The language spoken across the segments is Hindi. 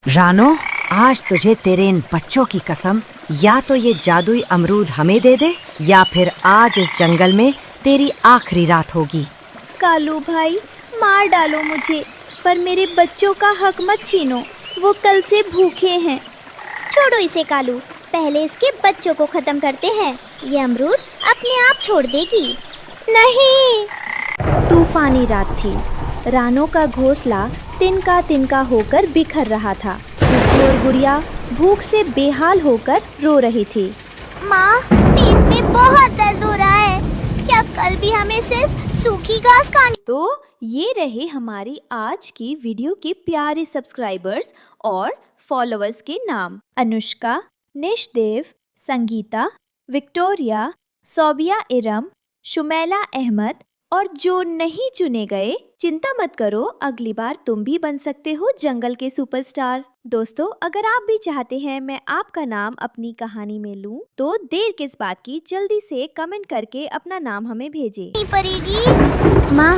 रानो, आज तुझे तेरे इन बच्चों की कसम, या तो ये जादुई अमरूद हमें दे दे या फिर आज इस जंगल में तेरी आखिरी रात होगी। कालू भाई, मार डालो मुझे, पर मेरे बच्चों का हक मत छीनो, वो कल से भूखे हैं। छोड़ो इसे कालू, पहले इसके बच्चों को खत्म करते हैं। ये अमरूद अपने आप छोड़ देगी। नहीं। तूफानी रात थी। रानो का घोंसला तिनका होकर बिखर रहा था। गुड्डू और गुड़िया भूख से बेहाल होकर रो रही थी। माँ, पेट में बहुत दर्द हो रहा है, क्या कल भी हमें सिर्फ सूखी घास खानी? तो ये रहे हमारी आज की वीडियो के प्यारे सब्सक्राइबर्स और फॉलोअर्स के नाम: अनुष्का, निशदेव, संगीता, विक्टोरिया, सोबिया इरम, शुमैला अहमद। और जो नहीं चुने गए, चिंता मत करो, अगली बार तुम भी बन सकते हो जंगल के सुपरस्टार। दोस्तों, अगर आप भी चाहते हैं मैं आपका नाम अपनी कहानी में लूं, तो देर किस बात की, जल्दी से कमेंट करके अपना नाम हमें भेजें। नहीं पड़ेगी। माँ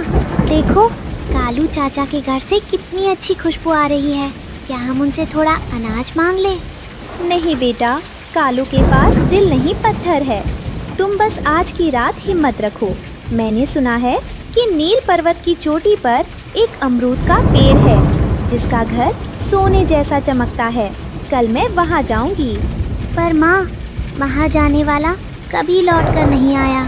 देखो, कालू चाचा के घर से कितनी अच्छी खुशबू आ रही है, क्या हम उनसे थोड़ा अनाज मांग लें? नहीं बेटा, कालू के पास दिल नहीं पत्थर है। तुम बस आज की रात हिम्मत रखो। मैंने सुना है कि नील पर्वत की चोटी पर एक अमरूद का पेड़ है जिसका घर सोने जैसा चमकता है। कल मैं वहाँ जाऊँगी। पर माँ, वहाँ जाने वाला कभी लौट कर नहीं आया।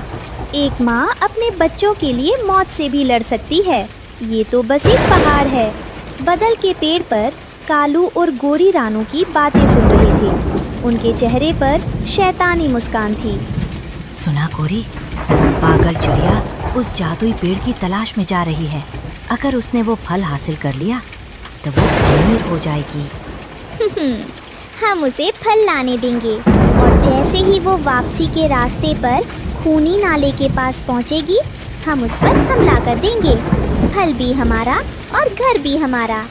एक माँ अपने बच्चों के लिए मौत से भी लड़ सकती है। ये तो बस एक पहाड़ है। बदल के पेड़ पर कालू और गोरी रानू की बातें सुन रही थी। उनके चेहरे पर शैतानी मुस्कान थी। सुना गोरी, पागल चिड़िया उस जादुई पेड़ की तलाश में जा रही है। अगर उसने वो फल हासिल कर लिया तो वो अमीर हो जाएगी। हम उसे फल लाने देंगे और जैसे ही वो वापसी के रास्ते पर खूनी नाले के पास पहुंचेगी, हम उस पर हमला कर देंगे। फल भी हमारा और घर भी हमारा।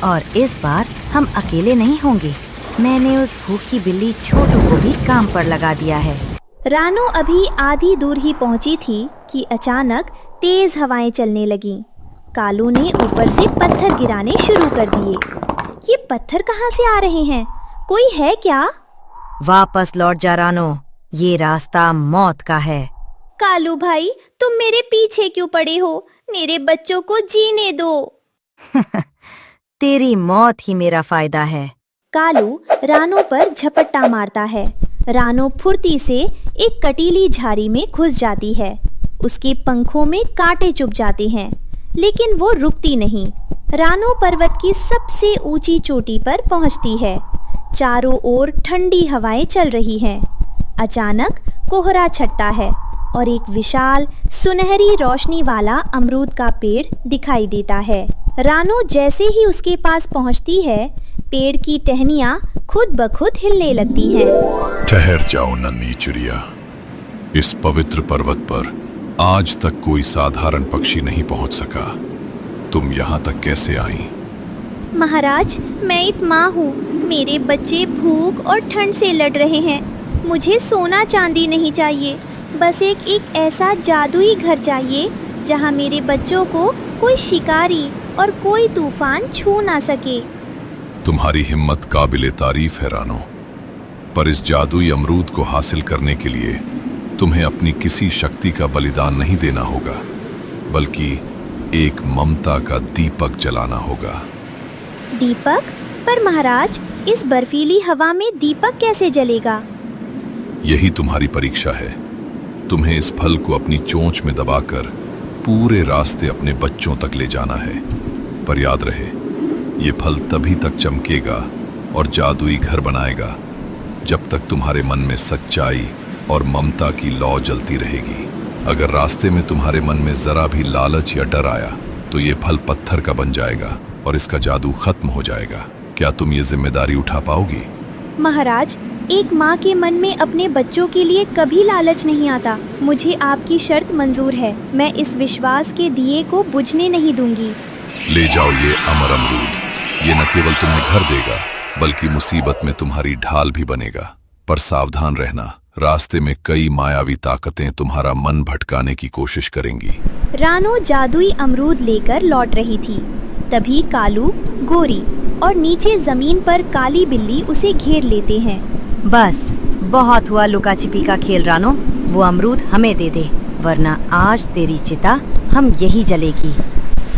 और इस बार हम अकेले नहीं होंगे। मैंने उस भूखी बिल्ली छोटू को भी काम पर लगा दिया है। रानो अभी आधी दूर ही पहुंची थी कि अचानक तेज हवाएं चलने लगीं। कालू ने ऊपर से पत्थर गिराने शुरू कर दिए। ये पत्थर कहाँ से आ रहे हैं? कोई है क्या? वापस लौट जा रानो, ये रास्ता मौत का है। कालू भाई, तुम मेरे पीछे क्यों पड़े हो? मेरे बच्चों को जीने दो। तेरी मौत ही मेरा फायदा है। कालू रानो पर झपट्टा मारता है। रानो फुर्ती से एक कटीली झाड़ी में घुस जाती है। उसके पंखों में कांटे चुभ जाते हैं, लेकिन वो रुकती नहीं। रानो पर्वत की सबसे ऊंची चोटी पर पहुंचती है। चारों ओर ठंडी हवाएं चल रही हैं। अचानक कोहरा छटता है और एक विशाल सुनहरी रोशनी वाला अमरूद का पेड़ दिखाई देता है। रानो जैसे ही उसके पास पहुंचती है, पेड़ की टहनियाँ खुद ब खुद हिलने लगती हैं। ठहर जाओ नन्ही चिड़िया, इस पवित्र पर्वत पर आज तक कोई साधारण पक्षी नहीं पहुंच सका। तुम यहाँ तक कैसे आई? महाराज, मैं एक माँ हूँ। मेरे बच्चे भूख और ठंड से लड़ रहे हैं। मुझे सोना चांदी नहीं चाहिए, बस एक ऐसा जादुई घर चाहिए जहाँ मेरे बच्चों को कोई शिकारी और कोई तूफान छू ना सके। तुम्हारी हिम्मत काबिले तारीफ है रानो, पर इस जादुई अमरूद को हासिल करने के लिए तुम्हें अपनी किसी शक्ति का बलिदान नहीं देना होगा, बल्कि एक ममता का दीपक जलाना होगा। दीपक? पर महाराज, इस बर्फीली हवा में दीपक कैसे जलेगा? यही तुम्हारी परीक्षा है। तुम्हें इस फल को अपनी चोंच में दबाकर पूरे रास्ते अपने बच्चों तक ले जाना है। पर याद रहे, ये फल तभी तक चमकेगा और जादुई घर बनाएगा जब तक तुम्हारे मन में सच्चाई और ममता की लौ जलती रहेगी। अगर रास्ते में तुम्हारे मन में जरा भी लालच या डर आया तो ये फल पत्थर का बन जाएगा और इसका जादू खत्म हो जाएगा। क्या तुम ये जिम्मेदारी उठा पाओगी? महाराज, एक माँ के मन में अपने बच्चों के लिए कभी लालच नहीं आता। मुझे आपकी शर्त मंजूर है। मैं इस विश्वास के दिए को बुझने नहीं दूंगी। ले जाओ ये अमर अमरूद। ये न केवल तुम्हें घर देगा, बल्कि मुसीबत में तुम्हारी ढाल भी बनेगा। पर सावधान रहना, रास्ते में कई मायावी ताकतें तुम्हारा मन भटकाने की कोशिश करेंगी। रानो जादुई अमरूद लेकर लौट रही थी। तभी कालू, गोरी और नीचे जमीन पर काली बिल्ली उसे घेर लेते हैं। बस बहुत हुआ लुका छिपी का खेल रानो, वो अमरूद हमें दे दे, वरना आज तेरी चिता हम यही जलेगी।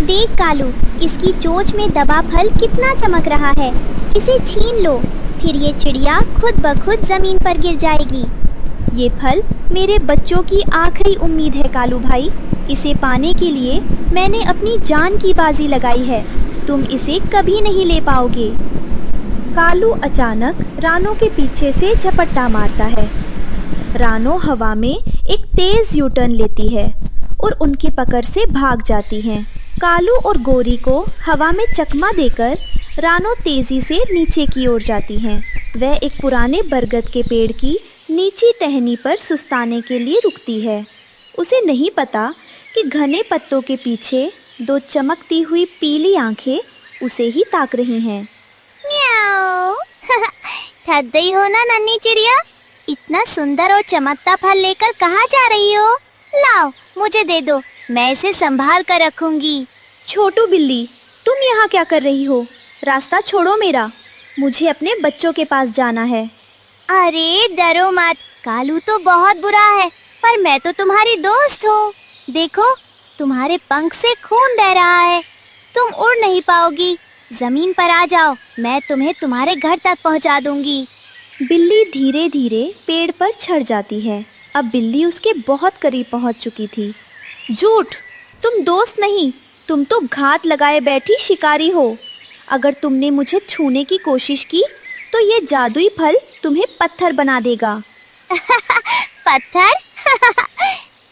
देख कालू, इसकी चोंच में दबा फल कितना चमक रहा है। इसे छीन लो, फिर ये चिड़िया खुद ब खुद जमीन पर गिर जाएगी। ये फल मेरे बच्चों की आखिरी उम्मीद है कालू भाई। इसे पाने के लिए मैंने अपनी जान की बाजी लगाई है। तुम इसे कभी नहीं ले पाओगे। कालू अचानक रानो के पीछे से झपट्टा मारता है। रानो हवा में एक तेज यू टर्न लेती है और उनकी पकड़ से भाग जाती हैं। कालू और गोरी को हवा में चकमा देकर रानो तेजी से नीचे की ओर जाती हैं। वह एक पुराने बरगद के पेड़ की नीची टहनी पर सुस्ताने के लिए रुकती है। उसे नहीं पता कि घने पत्तों के पीछे दो चमकती हुई पीली आंखें उसे ही ताक रही हैं। म्याऊ। थक गई हो ना नन्ही चिड़िया? इतना सुंदर और चमकता फल लेकर कहाँ जा रही हो? लाओ, मुझे दे दो, मैं इसे संभाल कर रखूंगी। छोटू बिल्ली, तुम यहाँ क्या कर रही हो? रास्ता छोड़ो मेरा, मुझे अपने बच्चों के पास जाना है। अरे डरो मत, कालू तो बहुत बुरा है, पर मैं तो तुम्हारी दोस्त हूँ। देखो, तुम्हारे पंख से खून बह रहा है, तुम उड़ नहीं पाओगी। जमीन पर आ जाओ, मैं तुम्हें तुम्हारे घर तक पहुँचा दूंगी। बिल्ली धीरे धीरे पेड़ पर चढ़ जाती है। अब बिल्ली उसके बहुत करीब पहुँच चुकी थी। झूठ, तुम दोस्त नहीं, तुम तो घात लगाए बैठी शिकारी हो। अगर तुमने मुझे छूने की कोशिश की तो ये जादुई फल तुम्हें पत्थर बना देगा। पत्थर?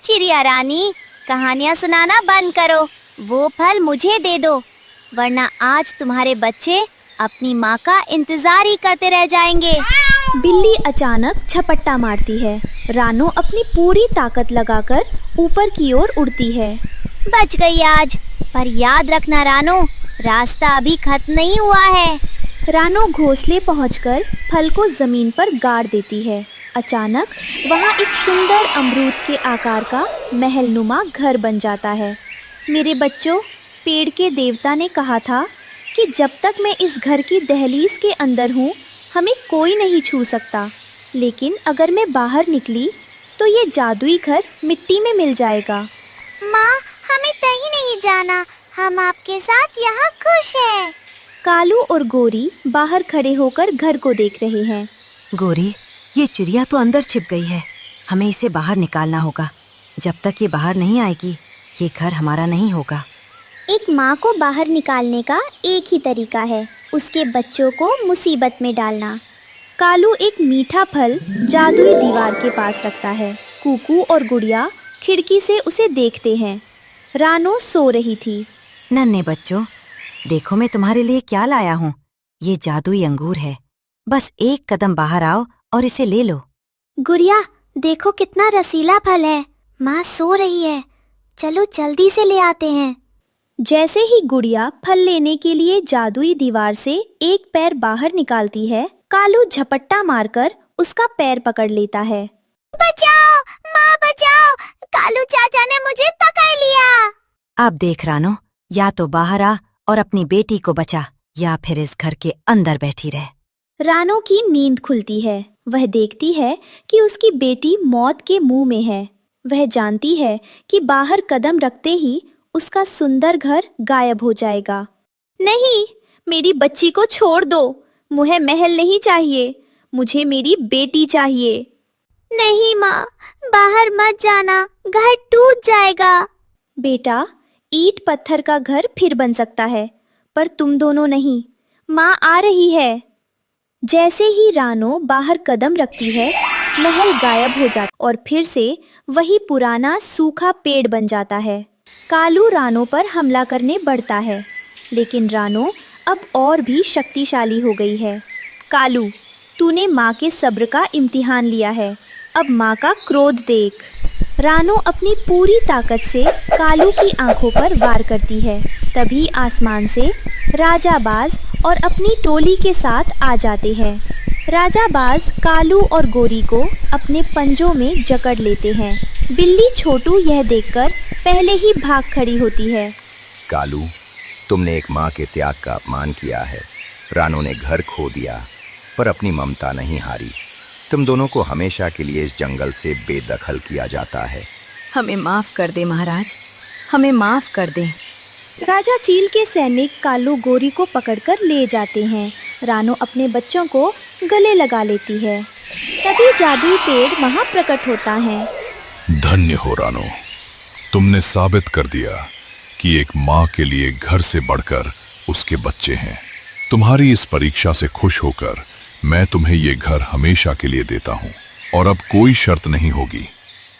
चिड़िया रानी, कहानियाँ सुनाना बंद करो। वो फल मुझे दे दो, वरना आज तुम्हारे बच्चे अपनी माँ का इंतजार ही करते रह जाएंगे। बिल्ली अचानक झपट्टा मारती है। रानो अपनी पूरी ताकत लगाकर ऊपर की ओर उड़ती है। बच गई आज, पर याद रखना रानो, रास्ता अभी खत्म नहीं हुआ है। रानो घोंसले पहुंचकर फल को जमीन पर गाड़ देती है। अचानक वहाँ एक सुंदर अमरूद के आकार का महलनुमा घर बन जाता है। मेरे बच्चों, पेड़ के देवता ने कहा था कि जब तक मैं इस घर की दहलीज के अंदर हूँ, हमें कोई नहीं छू सकता। लेकिन अगर मैं बाहर निकली तो ये जादुई घर मिट्टी में मिल जाएगा। माँ, हमें कहीं नहीं जाना, हम आपके साथ यहाँ खुश हैं। कालू और गोरी बाहर खड़े होकर घर को देख रहे हैं। गोरी, ये चिड़िया तो अंदर छिप गई है, हमें इसे बाहर निकालना होगा। जब तक ये बाहर नहीं आएगी, ये घर हमारा नहीं होगा। एक माँ को बाहर निकालने का एक ही तरीका है, उसके बच्चों को मुसीबत में डालना। कालू एक मीठा फल जादुई दीवार के पास रखता है। कुकू और गुड़िया खिड़की से उसे देखते हैं। रानो सो रही थी। नन्हे बच्चों, देखो मैं तुम्हारे लिए क्या लाया हूँ। ये जादुई अंगूर है, बस एक कदम बाहर आओ और इसे ले लो। गुड़िया, देखो कितना रसीला फल है। माँ सो रही है, चलो जल्दी से ले आते हैं। जैसे ही गुड़िया फल लेने के लिए जादुई दीवार से एक पैर बाहर निकालती है, कालू झपट्टा मारकर उसका पैर पकड़ लेता है। बचाओ माँ, बचाओ, कालू चाचा ने मुझे पकड़ लिया। अब देख रानो, या तो बाहर आ और अपनी बेटी को बचा, या फिर इस घर के अंदर बैठी रह। रानो की नींद खुलती है। वह देखती है कि उसकी बेटी मौत के मुंह में है। वह जानती है कि बाहर कदम रखते ही उसका सुंदर घर गायब हो जाएगा। नहीं, मेरी बच्ची को छोड़ दो, मुझे महल नहीं चाहिए, मुझे मेरी बेटी चाहिए। नहीं माँ, बाहर मत जाना, घर टूट जाएगा। बेटा, ईंट पत्थर का घर फिर बन सकता है, पर तुम दोनों नहीं। माँ आ रही है। जैसे ही रानो बाहर कदम रखती है, महल गायब हो जाता और फिर से वही पुराना सूखा पेड़ बन जाता है। कालू रानो पर हमला करने बढ़ता है, लेकिन रानो अब और भी शक्तिशाली हो गई है। कालू, तूने माँ के सब्र का इम्तिहान लिया है, अब माँ का क्रोध देख। रानो अपनी पूरी ताकत से कालू की आंखों पर वार करती है। तभी आसमान से राजा बाज और अपनी टोली के साथ आ जाते हैं। राजा बाज कालू और गोरी को अपने पंजों में जकड़ लेते हैं। बिल्ली छोटू यह देखकर पहले ही भाग खड़ी होती है। कालू, तुमने एक माँ के त्याग का अपमान किया है। रानू ने घर खो दिया पर अपनी ममता नहीं हारी। तुम दोनों को हमेशा के लिए इस जंगल से बेदखल किया जाता है। हमें माफ कर दे महाराज, हमें माफ कर दे। राजा चील के सैनिक कालू गोरी को पकड़कर ले जाते हैं। रानू अपने बच्चों को गले लगा लेती है। तभी जादुई पेड़ वहाँ प्रकट होता है। धन्य हो रानो, तुमने साबित कर दिया कि एक माँ के लिए घर से बढ़कर उसके बच्चे हैं। तुम्हारी इस परीक्षा से खुश होकर मैं तुम्हें ये घर हमेशा के लिए देता हूँ और अब कोई शर्त नहीं होगी।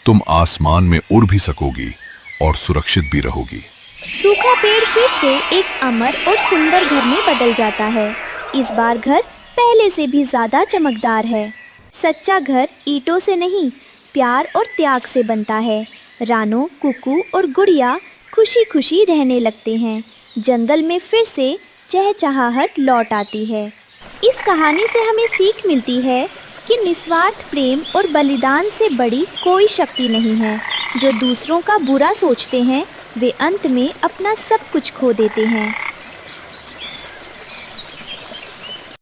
तुम आसमान में उड़ भी सकोगी और सुरक्षित भी रहोगी। सूखा पेड़ फिर से एक अमर और सुंदर घर में बदल जाता है। इस बार घर पहले से भी ज्यादा चमकदार है। सच्चा घर ईंटों से नहीं, प्यार और त्याग से बनता है। रानो, कुकू और गुड़िया खुशी खुशी रहने लगते हैं। जंगल में फिर से चहचहाहट लौट आती है। इस कहानी से हमें सीख मिलती है कि निस्वार्थ प्रेम और बलिदान से बड़ी कोई शक्ति नहीं है। जो दूसरों का बुरा सोचते हैं वे अंत में अपना सब कुछ खो देते हैं।